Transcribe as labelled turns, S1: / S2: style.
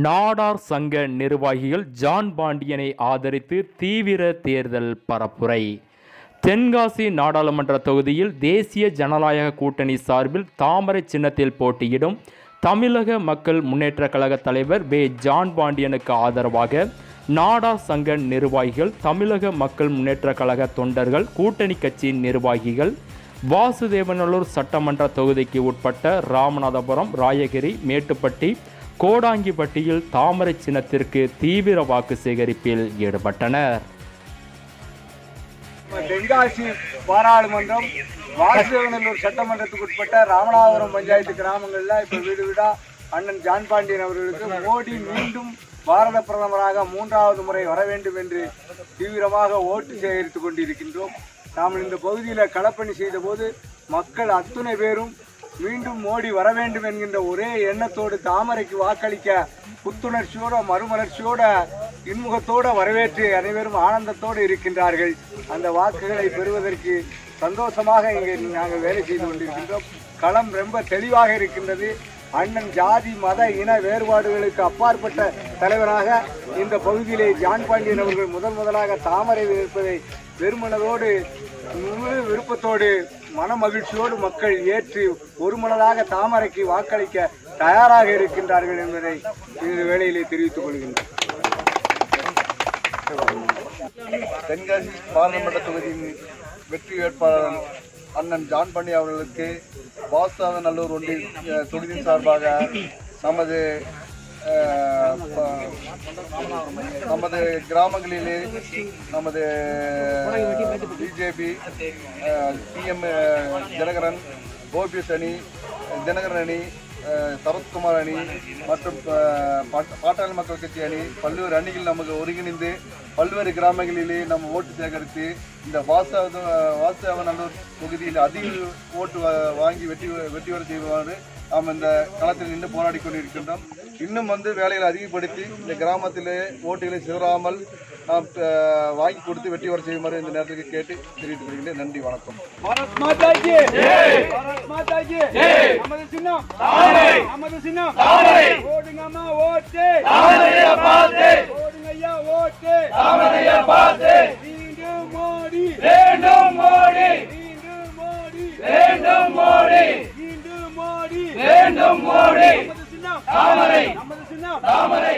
S1: நாடார் சங்க நிர்வாகிகள் ஜான் பாண்டியனை ஆதரித்து தீவிர தேர்தல் பரப்புரை. தென்காசி நாடாளுமன்ற தொகுதியில் தேசிய ஜனநாயக கூட்டணி சார்பில் தாமரை சின்னத்தில் போட்டியிடும் தமிழக மக்கள் முன்னேற்ற கழக தலைவர் வே. ஜான் பாண்டியனுக்கு ஆதரவாக நாடார் சங்க நிர்வாகிகள், தமிழக மக்கள் முன்னேற்ற கழக தொண்டர்கள், கூட்டணி கட்சியின் நிர்வாகிகள் வாசுதேவநல்லூர் சட்டமன்ற தொகுதிக்கு உட்பட்ட ராமநாதபுரம், ராயகிரி, மேட்டுப்பட்டி, கோடாங்கிப்பட்டியில் தாமரை சின்னத்திற்கு தீவிர வாக்கு சேகரிப்பில் ஈடுபட்டனர்.
S2: தென்காசி பாராளுமன்றம், வாசுதேவநல்லூர் சட்டமன்றத்துக்கு உட்பட்ட ராமநாதபுரம் பஞ்சாயத்து கிராமங்கள்ல இப்ப வீடு வீடா அண்ணன் ஜான் பாண்டியன் அவர்களுக்கு மோடி மீண்டும் பாரத பிரதமராக 3வது முறை வர வேண்டும் என்று தீவிரமாக ஓட்டு சேகரித்துக் கொண்டிருக்கின்றோம். நாம் இந்த பகுதியில் களப்பணி செய்த போது மக்கள் அத்துணை பேரும் மீண்டும் மோடி வர வேண்டும் என்கின்ற ஒரே எண்ணத்தோடு தாமரைக்கு வாக்களிக்க புத்துணர்ச்சியோட, மறுமலர்ச்சியோட, இன்முகத்தோடு வரவேற்று அனைவரும் ஆனந்தத்தோடு இருக்கின்றார்கள். அந்த வாக்குகளை பெறுவதற்கு சந்தோஷமாக இங்கே நாங்கள் வேலை செய்து கொண்டிருக்கின்றோம். களம் ரொம்ப தெளிவாக இருக்கின்றது. அண்ணன் ஜாதி, மத, இன வேறுபாடுகளுக்கு அப்பாற்பட்ட தலைவராக இந்த பகுதியிலே ஜான் பாண்டியன் அவர்கள் முதலாக தாமரை இருப்பதை பெருமனதோடு, முழு விருப்பத்தோடு, மன மகிழ்ச்சியோடு மக்கள் ஏற்று ஒருமனதாக தாமரைக்கு வாக்களிக்க தயாராக இருக்கின்றார்கள் என்பதை இந்த வேளையிலே தெரிவித்துக் கொள்கின்றனர்.
S3: தென்காசி பாராளுமன்ற தொகுதியின் வெற்றி வேட்பாளர் அண்ணன் ஜான் பாண்டியன் அவர்களுக்கு வாசுதேவநல்லூர் ஒன்றிய தொகுதியின் சார்பாக நமது கிராமங்களிலே நமது பிஜேபி, டிஎம் தினகரன், ஓபிஎஸ் அணி, தினகரன் அணி, சரத்குமார் அணி மற்றும் பாட்டாளி மக்கள் கட்சி அணி, பல்வேறு அணிகள் நமக்கு ஒருங்கிணைந்து பல்வேறு கிராமங்களிலே நம்ம ஓட்டு சேகரித்து இந்த வாசுதேவநல்லூர் தொகுதியில் அதிக ஓட்டு வாங்கி வெற்றி பெற செய்வாரு நாம் இந்த களத்தில் நின்று போராடி கொண்டிருக்கின்றோம். இன்னும் வேலைகளை அதிகப்படுத்தி இந்த கிராமத்திலே ஓட்டுகளை சிதறாமல் நாம் வாங்கி கொடுத்து வெற்றி வர செய்யுமாறு இந்த நேரத்துக்கு கேட்டு தெரிவித்துக் கொள்கிறேன். நன்றி, வணக்கம்.
S4: வேண்டும் மோடி, நமது சின்னம் தாமரை.